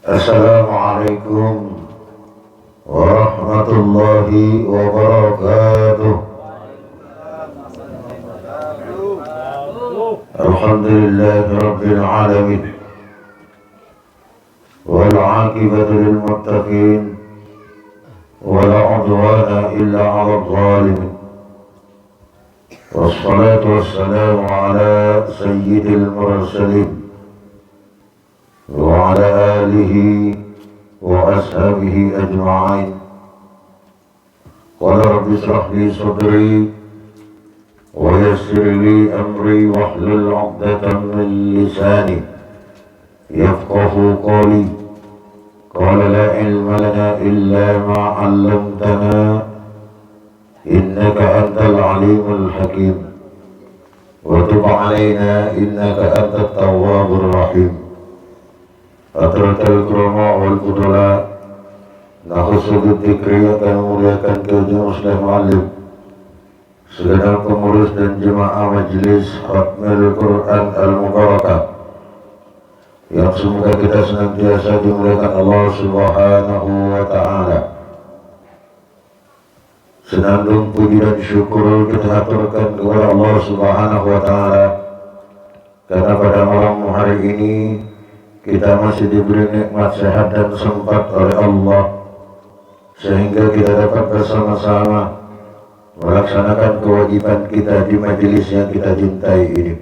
Assalamualaikum warahmatullahi wabarakatuh. Alhamdulillahi rabbil alamin, wal aqibatu lil muttaqin, wala udwana illa 'alal zalimin. Wassalatu wassalamu ala sayyidil mursalin wa ala alihi wa ashabihi ajma'in. Qala rabbi shrah li sadri wa yassir li amri wahlul 'uqdatam min lisani yafqahu qawli. Qala la ilma lana illa ma 'allamtana innaka antal alimul hakim wa tub 'alaina innaka antat tawwabur rahim. Atratal kurama wal kudula nahusudu dikri akan memuliakan keujung muslim alim, segenap pengurus dan jemaah majelis Khatmil Quran Al-Mubarakah, yang semoga kita senantiasa dimuliakan Allah Subhanahu wa ta'ala. Senandung puji dan syukur kita aturkan kepada Allah Subhanahu wa ta'ala, karena pada malam hari ini kita masih diberi nikmat sehat dan sempat oleh Allah, sehingga kita dapat bersama-sama melaksanakan kewajiban kita di majelis yang kita cintai ini.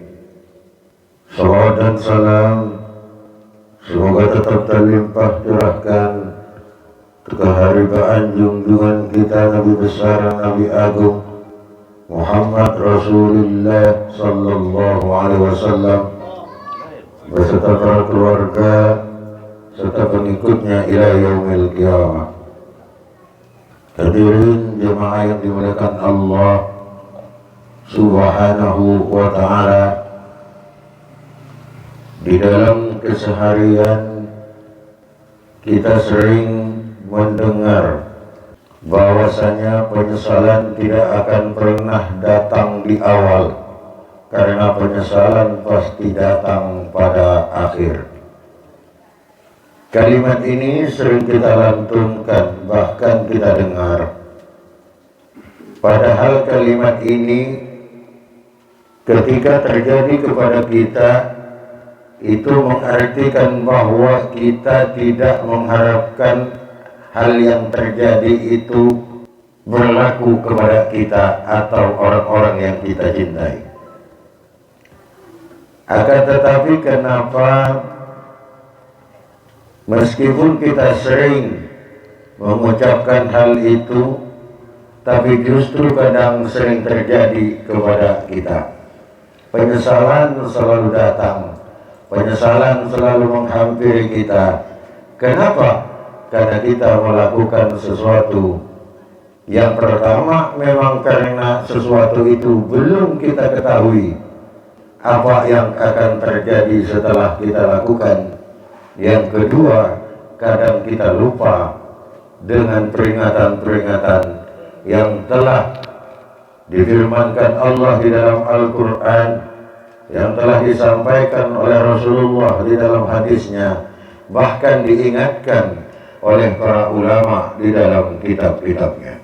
Salawat dan salam semoga tetap terlimpah curahkan keharibaan junjungan kita Nabi besar, Nabi agung Muhammad Rasulullah sallallahu alaihi wasallam beserta para keluarga serta pengikutnya ila yaumil qiyamah. Hadirin jemaah yang dimuliakan Allah Subhanahu wa ta'ala, di dalam keseharian kita sering mendengar bahwasanya penyesalan tidak akan pernah datang di awal, karena penyesalan pasti datang pada akhir. Kalimat ini sering kita lantunkan, bahkan kita dengar. Padahal kalimat ini ketika terjadi kepada kita, itu mengartikan bahwa kita tidak mengharapkan hal yang terjadi itu berlaku kepada kita atau orang-orang yang kita cintai. Akan tetapi kenapa meskipun kita sering mengucapkan hal itu, tapi justru kadang sering terjadi kepada kita. Penyesalan selalu datang, penyesalan selalu menghampiri kita. Kenapa? Karena kita melakukan sesuatu yang pertama memang karena sesuatu itu belum kita ketahui apa yang akan terjadi setelah kita lakukan. Yang kedua, kadang kita lupa dengan peringatan-peringatan yang telah difirmankan Allah di dalam Al-Quran, yang telah disampaikan oleh Rasulullah di dalam hadisnya, bahkan diingatkan oleh para ulama di dalam kitab-kitabnya.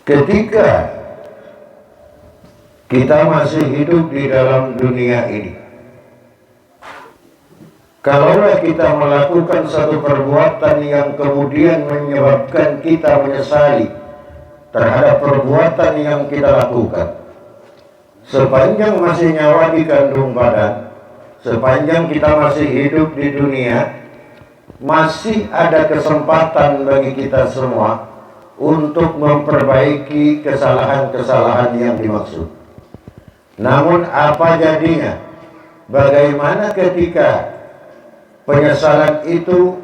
Ketika kita masih hidup di dalam dunia ini, kalaulah kita melakukan satu perbuatan yang kemudian menyebabkan kita menyesali terhadap perbuatan yang kita lakukan, sepanjang masih nyawa di kandung badan, sepanjang kita masih hidup di dunia, masih ada kesempatan bagi kita semua untuk memperbaiki kesalahan-kesalahan yang dimaksud. Namun apa jadinya? Bagaimana ketika penyesalan itu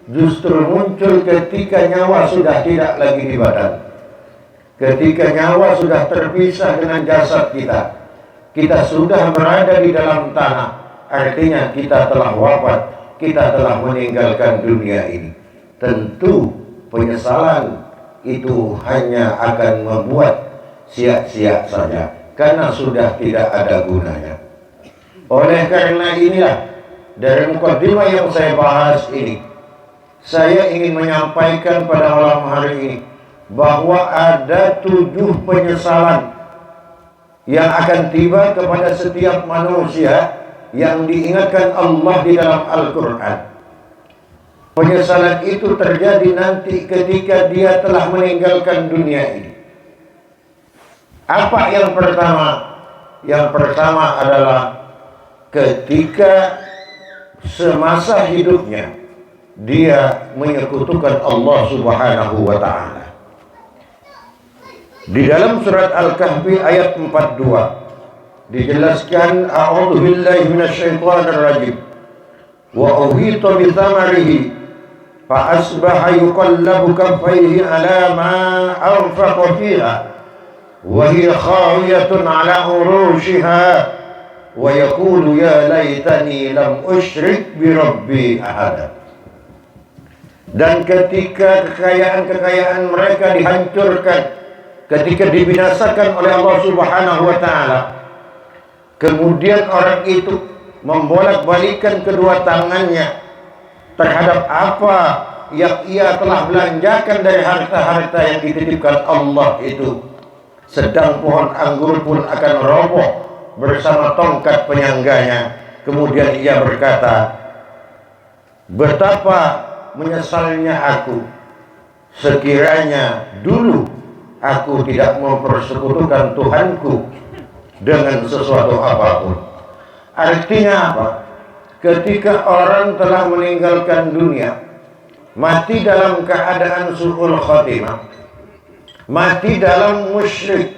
justru muncul ketika nyawa sudah tidak lagi di badan, ketika nyawa sudah terpisah dengan jasad kita, kita sudah berada di dalam tanah, artinya kita telah wafat, kita telah meninggalkan dunia ini. Tentu penyesalan itu hanya akan membuat sia-sia saja, karena sudah tidak ada gunanya. Oleh karena inilah, dari mukadimah yang saya bahas ini, saya ingin menyampaikan pada malam hari ini bahwa ada 7 penyesalan yang akan tiba kepada setiap manusia yang diingatkan Allah di dalam Al-Quran. Penyesalan itu terjadi nanti ketika dia telah meninggalkan dunia ini. Apa yang pertama? Yang pertama adalah ketika semasa hidupnya dia menyekutukan Allah Subhanahu wa ta'ala. Di dalam surat Al-Kahfi ayat 42 dijelaskan, a'udzu billahi minasyaitonir rajim wa uhita bi thamarihi fa asbaha yuqallabu kaffayhi ala ma anfaqa fiha wa hiya khawiyatun ala urushiha wa yaqulu ya laitani lam usyrik bi rabbi ahada. Dan ketika kekayaan-kekayaan mereka dihancurkan, ketika dibinasakan oleh Allah Subhanahu wa ta'ala, kemudian orang itu membolak-balikan kedua tangannya terhadap apa yang ia telah belanjakan dari harta-harta yang dititipkan Allah itu, sedang pohon anggur pun akan roboh bersama tongkat penyangganya. Kemudian ia berkata, betapa menyesalnya aku sekiranya dulu aku tidak mempersekutukan Tuhanku dengan sesuatu apapun. Artinya apa? Ketika orang telah meninggalkan dunia, mati dalam keadaan su'ul khatimah, mati dalam musyrik,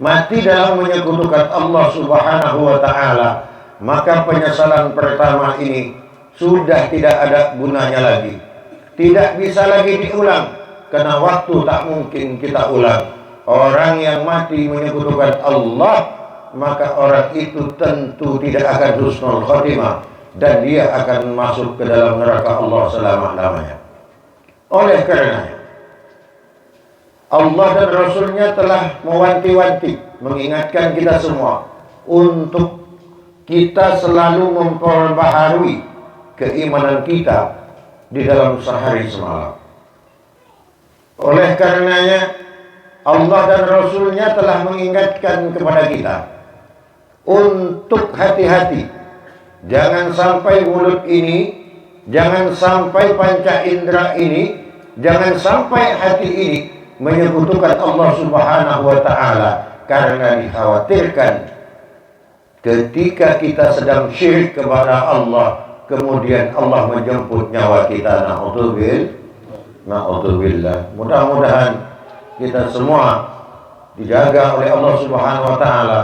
mati dalam menyekutukan Allah Subhanahu wa ta'ala, maka penyesalan pertama ini sudah tidak ada gunanya lagi, tidak bisa lagi diulang, karena waktu tak mungkin kita ulang. Orang yang mati menyekutukan Allah, maka orang itu tentu tidak akan husnul khotimah, dan dia akan masuk ke dalam neraka Allah selama-lamanya. Oleh karenanya Allah dan Rasulnya telah mewanti-wanti, mengingatkan kita semua untuk kita selalu memperbaharui keimanan kita di dalam sehari semalam. Oleh karenanya Allah dan Rasulnya telah mengingatkan kepada kita untuk hati-hati. Jangan sampai mulut ini, jangan sampai panca indera ini, jangan sampai hati ini menyekutukan Allah Subhanahu wa ta'ala, karena dikhawatirkan ketika kita sedang syirik kepada Allah, kemudian Allah menjemput nyawa kita. Na'udzubillah. Mudah-mudahan kita semua dijaga oleh Allah Subhanahu wa ta'ala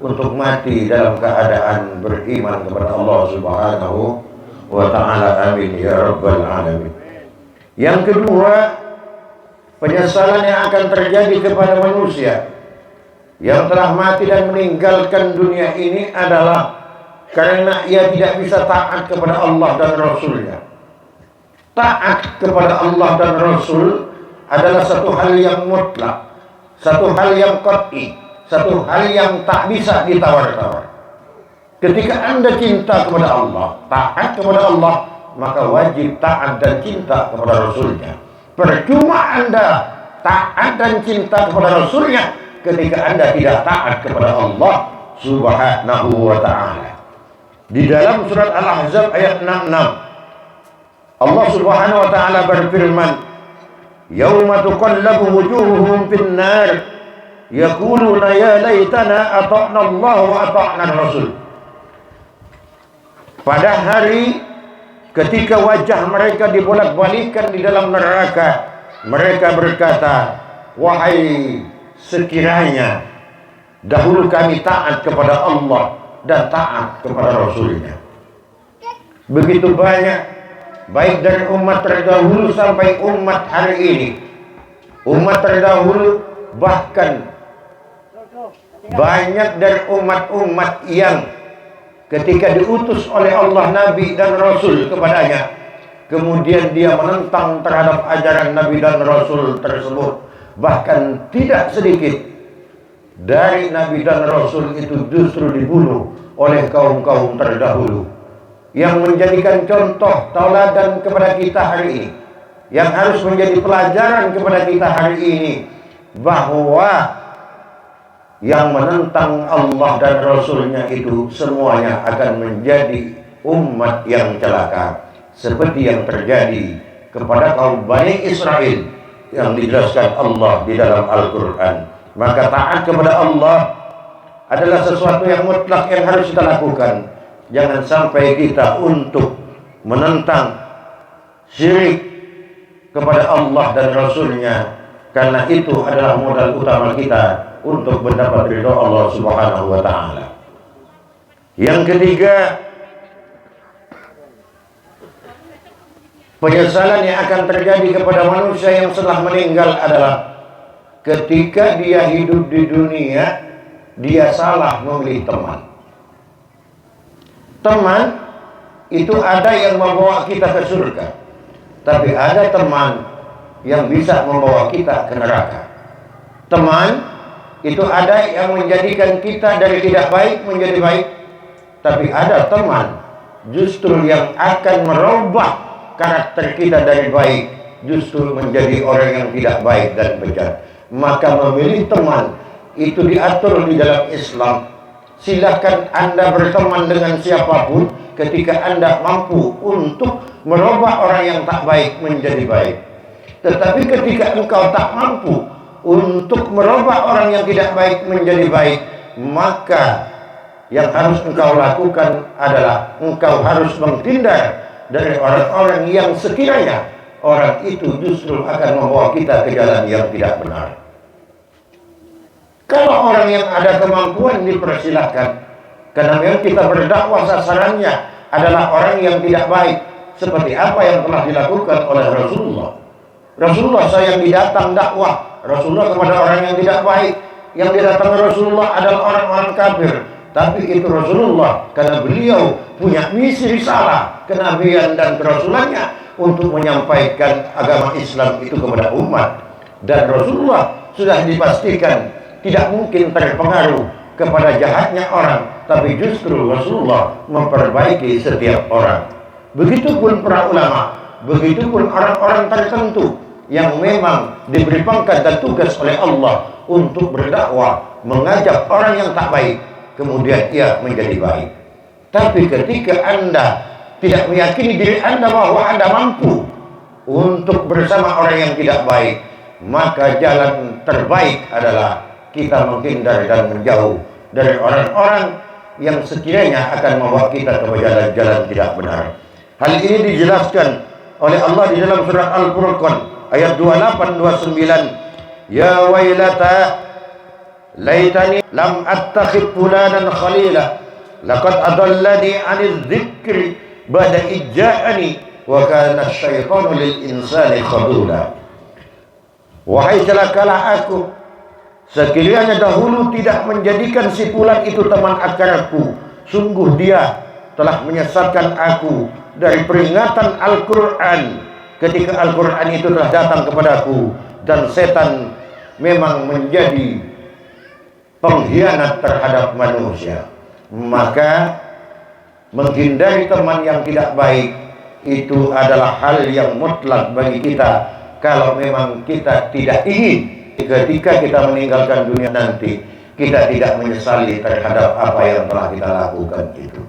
untuk mati dalam keadaan beriman kepada Allah Subhanahu wa ta'ala. Amin ya rabbal alamin. Yang kedua, penyesalan yang akan terjadi kepada manusia yang telah mati dan meninggalkan dunia ini adalah karena ia tidak bisa taat kepada Allah dan Rasulnya. Taat kepada Allah dan Rasul adalah satu hal yang mutlak, satu hal yang qat'i, satu hal yang tak bisa ditawar-tawar. Ketika Anda cinta kepada Allah, taat kepada Allah, maka wajib taat dan cinta kepada Rasulnya. Percuma Anda taat dan cinta kepada Rasulnya ketika Anda tidak taat kepada Allah Subhanahu wa ta'ala. Di dalam surat Al-Ahzab ayat 66, Allah Subhanahu wa ta'ala berfirman, yauma tuqallabu wujuhuhum fin nar yaquluna ya laitana ata'na Allah wa ata'na Rasul. Pada hari ketika wajah mereka dibolak-balikkan di dalam neraka, mereka berkata, wahai sekiranya dahulu kami taat kepada Allah dan taat kepada Rasulnya. Begitu banyak, baik dari umat terdahulu sampai umat hari ini, umat terdahulu, bahkan banyak dari umat-umat yang ketika diutus oleh Allah Nabi dan Rasul kepadanya, kemudian dia menentang terhadap ajaran Nabi dan Rasul tersebut. Bahkan tidak sedikit dari Nabi dan Rasul itu justru dibunuh oleh kaum-kaum terdahulu. yang menjadikan contoh tauladan kepada kita hari ini, yang harus menjadi pelajaran kepada kita hari ini, bahwa yang menentang Allah dan Rasulnya itu semuanya akan menjadi umat yang celaka, seperti yang terjadi kepada kaum Bani Israel yang dijelaskan Allah di dalam Al-Quran. Maka taat kepada Allah adalah sesuatu yang mutlak yang harus kita lakukan. Jangan sampai kita untuk menentang syirik kepada Allah dan Rasulnya, karena itu adalah modal utama kita untuk mendapat ridho Allah Subhanahu wa Ta'ala. Yang ketiga, penyesalan yang akan terjadi kepada manusia yang setelah meninggal adalah ketika dia hidup di dunia, dia salah memilih teman. Teman itu ada yang membawa kita ke surga, tapi ada teman yang bisa membawa kita ke neraka. Teman itu ada yang menjadikan kita dari tidak baik menjadi baik, tapi ada teman justru yang akan merubah karakter kita dari baik justru menjadi orang yang tidak baik dan bejat. Maka memilih teman itu diatur di dalam Islam. Silakan Anda berteman dengan siapapun ketika Anda mampu untuk merubah orang yang tak baik menjadi baik. Tetapi ketika engkau tak mampu untuk merubah orang yang tidak baik menjadi baik, maka yang harus engkau lakukan adalah engkau harus menghindar dari orang-orang yang sekiranya orang itu justru akan membawa kita ke jalan yang tidak benar. Kalau orang yang ada kemampuan dipersilahkan, karena memang kita berdakwah sasarannya adalah orang yang tidak baik, seperti apa yang telah dilakukan oleh Rasulullah. Rasulullah sayang didatang dakwah Rasulullah kepada orang yang tidak baik. Yang didatangi Rasulullah adalah orang-orang kafir. Tapi itu Rasulullah, karena beliau punya misi risalah kenabian dan kerasulannya untuk menyampaikan agama Islam itu kepada umat. Dan Rasulullah sudah dipastikan tidak mungkin terpengaruh kepada jahatnya orang, tapi justru Rasulullah memperbaiki setiap orang. Begitupun para ulama, begitupun orang-orang tertentu yang memang diberi pangkat dan tugas oleh Allah untuk berdakwah, mengajak orang yang tak baik, kemudian ia menjadi baik. Tapi ketika Anda tidak meyakini diri Anda bahwa Anda mampu untuk bersama orang yang tidak baik, maka jalan terbaik adalah kita menghindar dan menjauh dari orang-orang yang sekiranya akan membawa kita ke jalan-jalan tidak benar. Hal ini dijelaskan oleh Allah di dalam surat Al-Furqan ayat 28-29. Ya wailata laitani lam attakhid fulanan khalila laqad adallani 'anil dzikri ba'da ijja'ani wa kana asy-syaitanu lil insani khadula. Wahai celakalah aku sekiranya dahulu tidak menjadikan si fulan itu teman akrabku. Sungguh dia telah menyesatkan aku dari peringatan Al-Quran ketika Al-Quran itu telah datang kepadaku. Dan setan memang menjadi pengkhianat terhadap manusia. Maka menghindari teman yang tidak baik itu adalah hal yang mutlak bagi kita, kalau memang kita tidak ingin ketika kita meninggalkan dunia nanti kita tidak menyesali terhadap apa yang telah kita lakukan itu.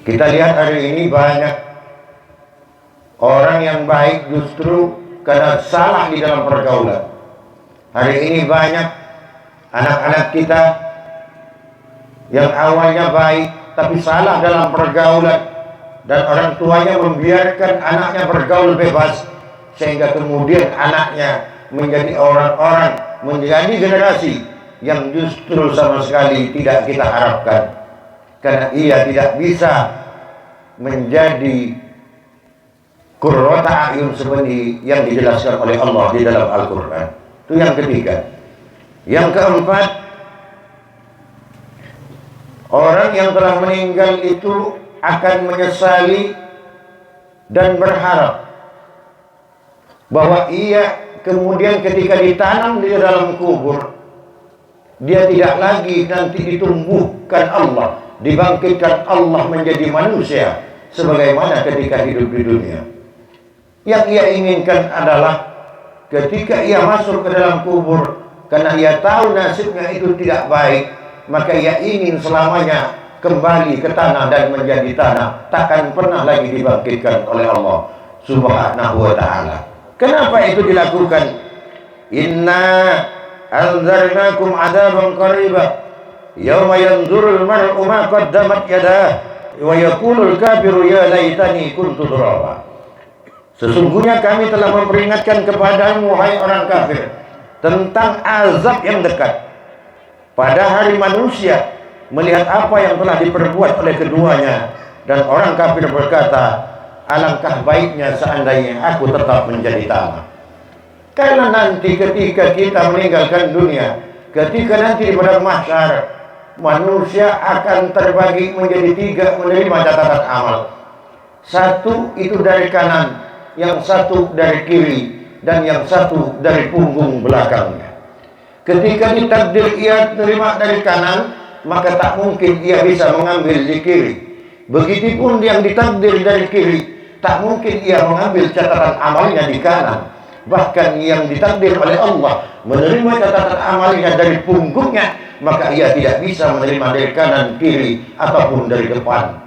Kita lihat hari ini banyak orang yang baik justru karena salah di dalam pergaulan. Hari ini banyak anak-anak kita yang awalnya baik tapi salah dalam pergaulan, dan orang tuanya membiarkan anaknya bergaul bebas, sehingga kemudian anaknya menjadi orang-orang, menjadi generasi yang justru sama sekali tidak kita harapkan, karena ia tidak bisa menjadi qurrata a'yun seperti yang dijelaskan oleh Allah di dalam Al-Quran. Itu yang ketiga. Yang keempat, orang yang telah meninggal itu akan menyesali dan berharap bahwa ia kemudian ketika ditanam di dalam kubur, dia tidak lagi nanti ditumbuhkan Allah, dibangkitkan Allah menjadi manusia sebagaimana ketika hidup di dunia. Yang ia inginkan adalah ketika ia masuk ke dalam kubur, karena ia tahu nasibnya itu tidak baik, maka ia ingin selamanya kembali ke tanah dan menjadi tanah, takkan pernah lagi dibangkitkan oleh Allah Subhanahu wa ta'ala. Kenapa itu dilakukan? Inna anzarnakum adaban qariba yauma yanzurul mar'u ma qaddamat yadah wa yaqulul kafiru ya laitani kuntu turaba. Sesungguhnya kami telah memperingatkan kepadamu, wahai orang kafir, tentang azab yang dekat pada hari manusia melihat apa yang telah diperbuat oleh keduanya, dan orang kafir berkata, alangkah baiknya seandainya aku tetap menjadi tanah. Karena nanti ketika kita meninggalkan dunia, ketika nanti di padang mahsyar, manusia akan terbagi menjadi tiga menerima catatan amal. Satu itu dari kanan, yang satu dari kiri, dan yang satu dari punggung belakangnya. Ketika ditakdir ia terima dari kanan, maka tak mungkin ia bisa mengambil di kiri. Begitupun yang ditakdir dari kiri, tak mungkin ia mengambil catatan amalnya di kanan. Bahkan yang ditakdir oleh Allah menerima catatan amalnya dari punggungnya, maka ia tidak bisa menerima dari kanan, kiri, ataupun dari depan.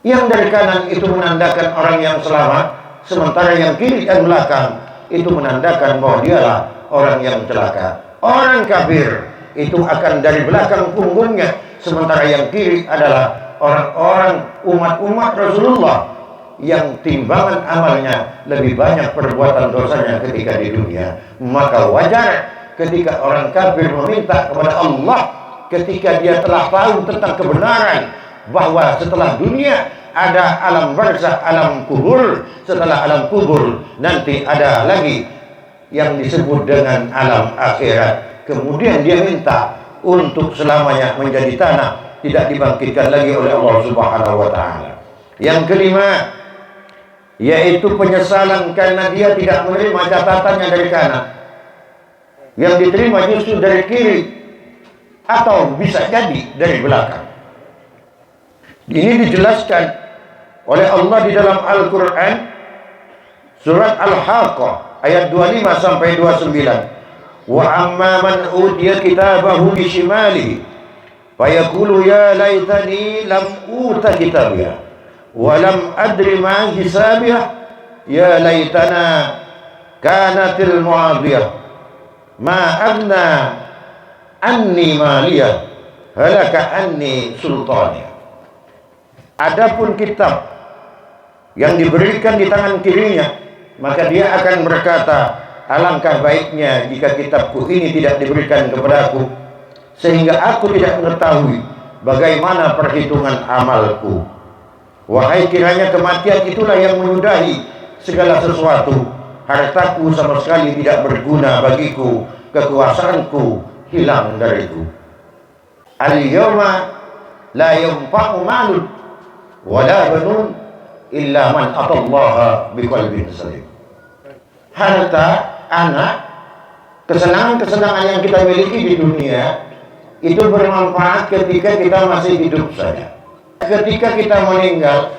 Yang dari kanan itu menandakan orang yang selamat, sementara yang kiri dan belakang itu menandakan bahwa dialah orang yang celaka. Orang kafir itu akan dari belakang punggungnya, sementara yang kiri adalah orang-orang umat-umat Rasulullah yang timbangan amalnya lebih banyak perbuatan dosanya ketika di dunia. Maka wajar ketika orang kafir meminta kepada Allah ketika dia telah tahu tentang kebenaran bahwa setelah dunia ada alam barzakh, alam kubur, setelah alam kubur nanti ada lagi yang disebut dengan alam akhirat. Kemudian dia minta untuk selamanya menjadi tanah, tidak dibangkitkan lagi oleh Allah Subhanahu wa ta'ala. Yang kelima, yaitu penyesalan karena dia tidak menerima catatannya dari kanan, yang diterima justru dari kiri, atau bisa jadi dari belakang. Ini dijelaskan oleh Allah di dalam Al-Quran surat Al-Haqqah ayat 25 sampai 29. Wa amma man utiya kitabahu bishimalihi fayaqulu ya laitani lam uta kitabiyah wa lam adri ma hisabiyah ya laitana kanatil mu'adiyah ma agna anni maliyah halaka anni sultaniyah. Adapun kitab yang diberikan di tangan kirinya, maka dia akan berkata, alangkah baiknya jika kitabku ini tidak diberikan kepadaku, sehingga aku tidak mengetahui bagaimana perhitungan amalku. Wahai kiranya kematian itulah yang menyudahi segala sesuatu. Hartaku sama sekali tidak berguna bagiku, kekuasaanku hilang dariku. Al-yawma la yanfa'u malun wala banun illa man atallaha biqalbin salim. Harta, anak, kesenangan-kesenangan yang kita miliki di dunia itu bermanfaat ketika kita masih hidup saja. Ketika kita meninggal,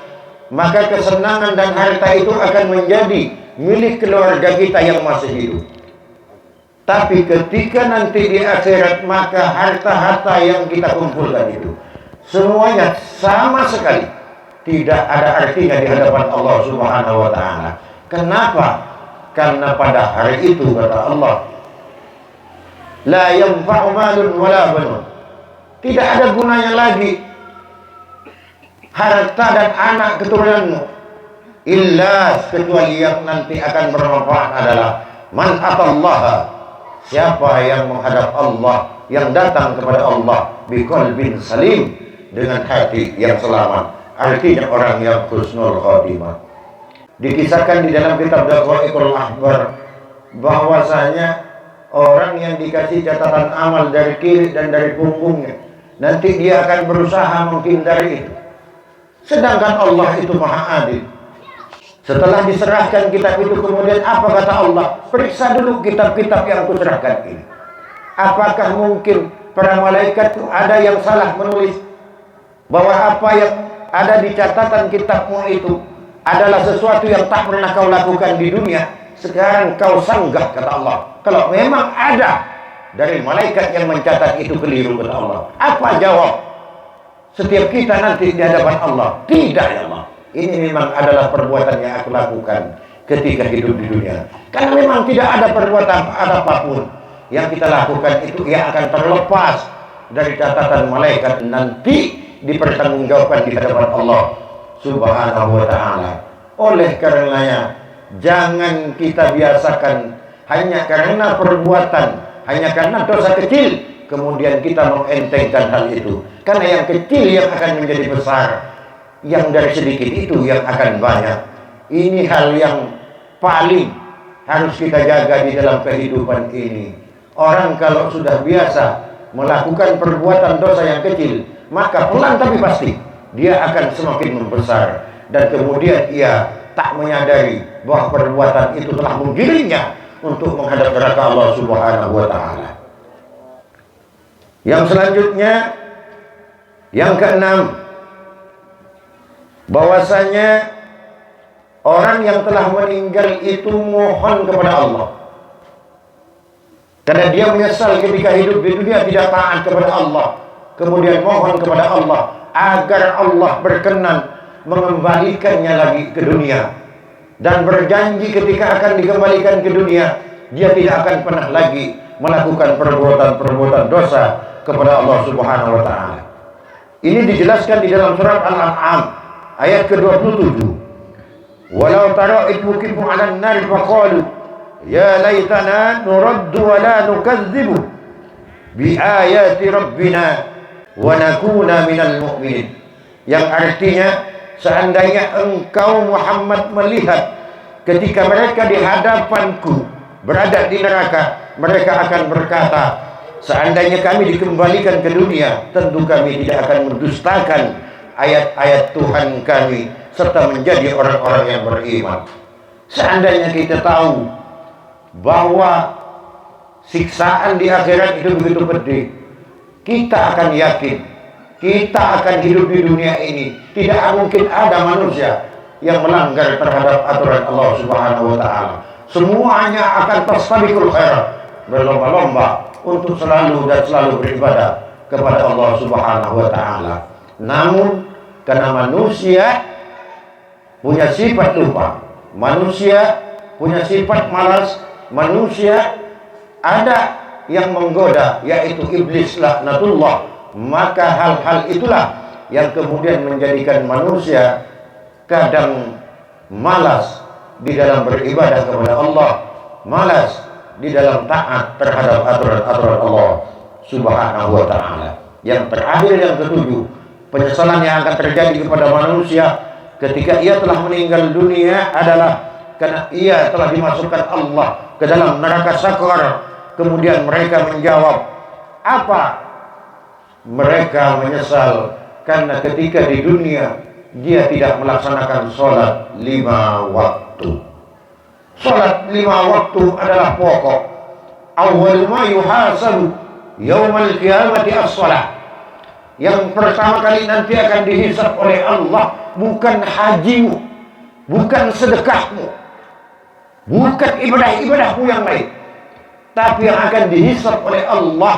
maka kesenangan dan harta itu akan menjadi milik keluarga kita yang masih hidup. Tapi ketika nanti di akhirat, maka harta-harta yang kita kumpulkan itu semuanya sama sekali tidak ada artinya di hadapan Allah Subhanahu wa ta'ala. Kenapa? Karena pada hari itu kata Allah, la yanfa'u malun wala banun. Tidak ada gunanya lagi harta dan anak keturunanmu, illa kecuali yang nanti akan bermanfaat adalah man atallaha, siapa yang menghadap Allah, yang datang kepada Allah biqalbin salim, dengan hati yang selamat. Artinya orang yang husnul khotimah. Dikisahkan di dalam kitab Daqaiqul Ahbar bahwasanya orang yang dikasih catatan amal dari kiri dan dari punggungnya, nanti dia akan berusaha menghindari itu. Sedangkan Allah itu maha adil. Setelah diserahkan kitab itu, kemudian apa kata Allah? Periksa dulu kitab-kitab yang aku serahkan ini. Apakah mungkin para malaikat itu ada yang salah menulis? bahwa apa yang ada di catatan kitabmu itu adalah sesuatu yang tak pernah kau lakukan di dunia, sekarang kau sanggah, kata Allah. Kalau memang ada dari malaikat yang mencatat itu keliru, kata Allah. Apa jawab setiap kita nanti di hadapan Allah? Tidak, ya Allah, ini memang adalah perbuatan yang aku lakukan ketika hidup di dunia. Karena memang tidak ada perbuatan apapun yang kita lakukan itu yang akan terlepas dari catatan malaikat, nanti dipertanggungjawabkan di hadapan Allah Subhanahu wa ta'ala. Oleh karenanya, jangan kita biasakan hanya karena perbuatan, hanya karena dosa kecil, kemudian kita mengentengkan hal itu. Karena yang kecil yang akan menjadi besar, yang dari sedikit itu yang akan banyak. Ini hal yang paling harus kita jaga di dalam kehidupan ini. Orang kalau sudah biasa melakukan perbuatan dosa yang kecil, maka pelan tapi pasti dia akan semakin membesar, dan kemudian ia tak menyadari bahwa perbuatan itu telah menggiringnya untuk menghadap neraka Allah Subhanahu wa ta'ala. Yang selanjutnya, yang keenam, bahwasanya orang yang telah meninggal itu mohon kepada Allah, karena dia menyesal ketika hidup di dunia tidak taat kepada Allah, kemudian mohon kepada Allah agar Allah berkenan mengembalikannya lagi ke dunia, dan berjanji ketika akan dikembalikan ke dunia dia tidak akan pernah lagi melakukan perbuatan-perbuatan dosa kepada Allah Subhanahu wa ta'ala. Ini dijelaskan di dalam surat Al-An'am ayat ke-27. Walau tara id wuqifu 'alan nar faqalu ya laitana nuraddu wa la nukadzibu bi ayati rabbina wa nakuna minal mu'minin. Yang artinya, seandainya engkau Muhammad melihat ketika mereka di hadapanku berada di neraka, mereka akan berkata, seandainya kami dikembalikan ke dunia, tentu kami tidak akan mendustakan ayat-ayat Tuhan kami serta menjadi orang-orang yang beriman. Seandainya kita tahu bahwa siksaan di akhirat itu begitu pedih, kita akan yakin kita akan hidup di dunia ini tidak mungkin ada manusia yang melanggar terhadap aturan Allah Subhanahu wa ta'ala. Semuanya akan tastabiqul khairat, berlomba-lomba untuk selalu dan selalu beribadah kepada Allah Subhanahu wa ta'ala. Namun karena manusia punya sifat lupa, manusia punya sifat malas, manusia ada yang menggoda, yaitu iblis laknatullah, maka hal-hal itulah yang kemudian menjadikan manusia kadang malas di dalam beribadah kepada Allah, malas di dalam taat terhadap aturan-aturan Allah Subhanahu wa ta'ala. Yang terakhir, yang ketujuh, penyesalan yang akan terjadi kepada manusia ketika ia telah meninggal dunia adalah karena ia telah dimasukkan Allah ke dalam neraka sakar. Kemudian mereka menjawab, apa? Mereka menyesal karena ketika di dunia dia tidak melaksanakan sholat 5 waktu. Sholat 5 waktu adalah pokok. Awwal ma yuhasabu yaumal qiyamati as-sholat. Yang pertama kali nanti akan dihisab oleh Allah bukan hajimu, bukan sedekahmu, bukan ibadah-ibadahmu yang lain, tapi yang akan dihisab oleh Allah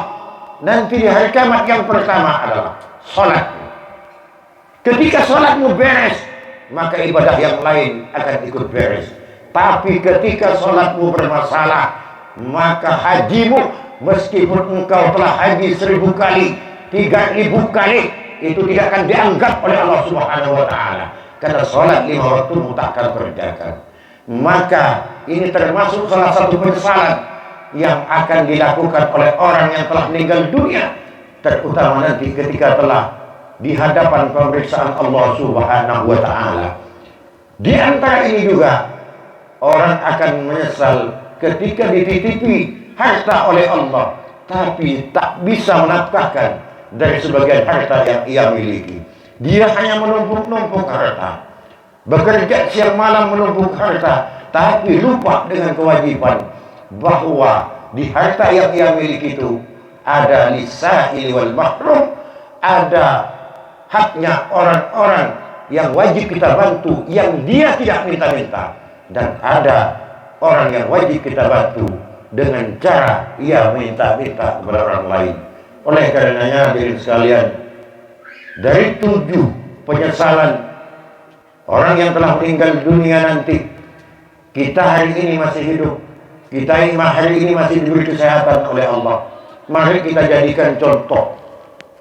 nanti di hari kiamat yang pertama adalah sholat. Ketika sholatmu beres, maka ibadah yang lain akan ikut beres. Tapi ketika sholatmu bermasalah, maka hajimu, meskipun engkau telah haji 1000 kali, 3000 kali, itu tidak akan dianggap oleh Allah Subhanahu wa ta'ala, karena sholat 5 waktu tak akan terjaga. Maka ini termasuk salah satu penyesalan yang akan dilakukan oleh orang yang telah meninggal dunia, terutama nanti ketika telah di hadapan pemeriksaan Allah Subhanahu wa ta'ala. Di antara ini juga orang akan menyesal ketika dititipi harta oleh Allah, tapi tak bisa menafkahkan dari sebagian harta yang ia miliki. Dia hanya menumpuk-numpuk harta, bekerja siang malam menumpuk harta, tapi lupa dengan kewajiban bahwa di harta yang ia miliki itu ada lisa'il wal mahrum, ada haknya orang-orang yang wajib kita bantu yang dia tidak minta-minta, dan ada orang yang wajib kita bantu dengan cara ia minta-minta kepada orang lain. Oleh karenanya hadirin sekalian, dari 7 penyesalan orang yang telah meninggal dunia nanti, kita hari ini masih hidup, kita hari ini masih diberi kesehatan oleh Allah. Mari kita jadikan contoh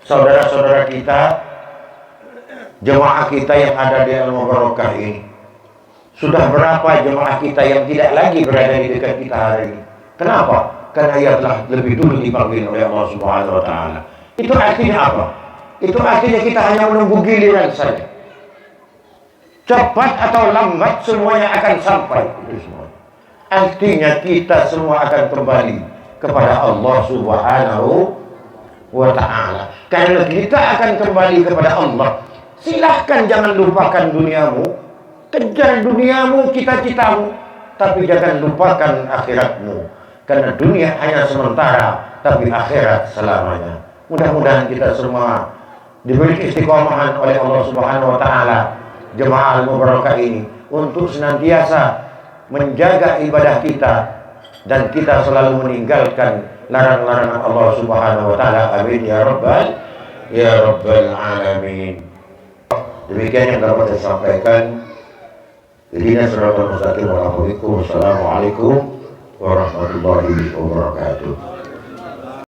saudara-saudara kita, jemaah kita yang ada di Al-Mubarakah ini. Sudah berapa jemaah kita yang tidak lagi berada di dekat kita hari ini? Kenapa? Karena ia telah lebih dulu dipanggil oleh Allah Subhanahu wa Ta'ala. Itu artinya apa? Itu artinya kita hanya menunggu giliran saja. Cepat atau lambat semuanya akan sampai. Itu semua. Artinya kita semua akan kembali kepada Allah Subhanahu wa Ta'ala. Karena kita akan kembali kepada Allah, silahkan jangan lupakan duniamu, kejar duniamu, cita-citamu, tapi jangan lupakan akhiratmu. Karena dunia hanya sementara, tapi akhirat selamanya. Mudah-mudahan kita semua diberi istiqomahan oleh Allah Subhanahu wa Ta'ala, jemaah Al-Mubarakah ini, untuk senantiasa menjaga ibadah kita dan kita selalu meninggalkan larang-larangan Allah Subhanahu wa Ta'ala. Amin ya rabbal alamin. Demikian yang dapat saya sampaikan. Ihdinas siratal mustaqim. Wassalamualaikum warahmatullahi wabarakatuh.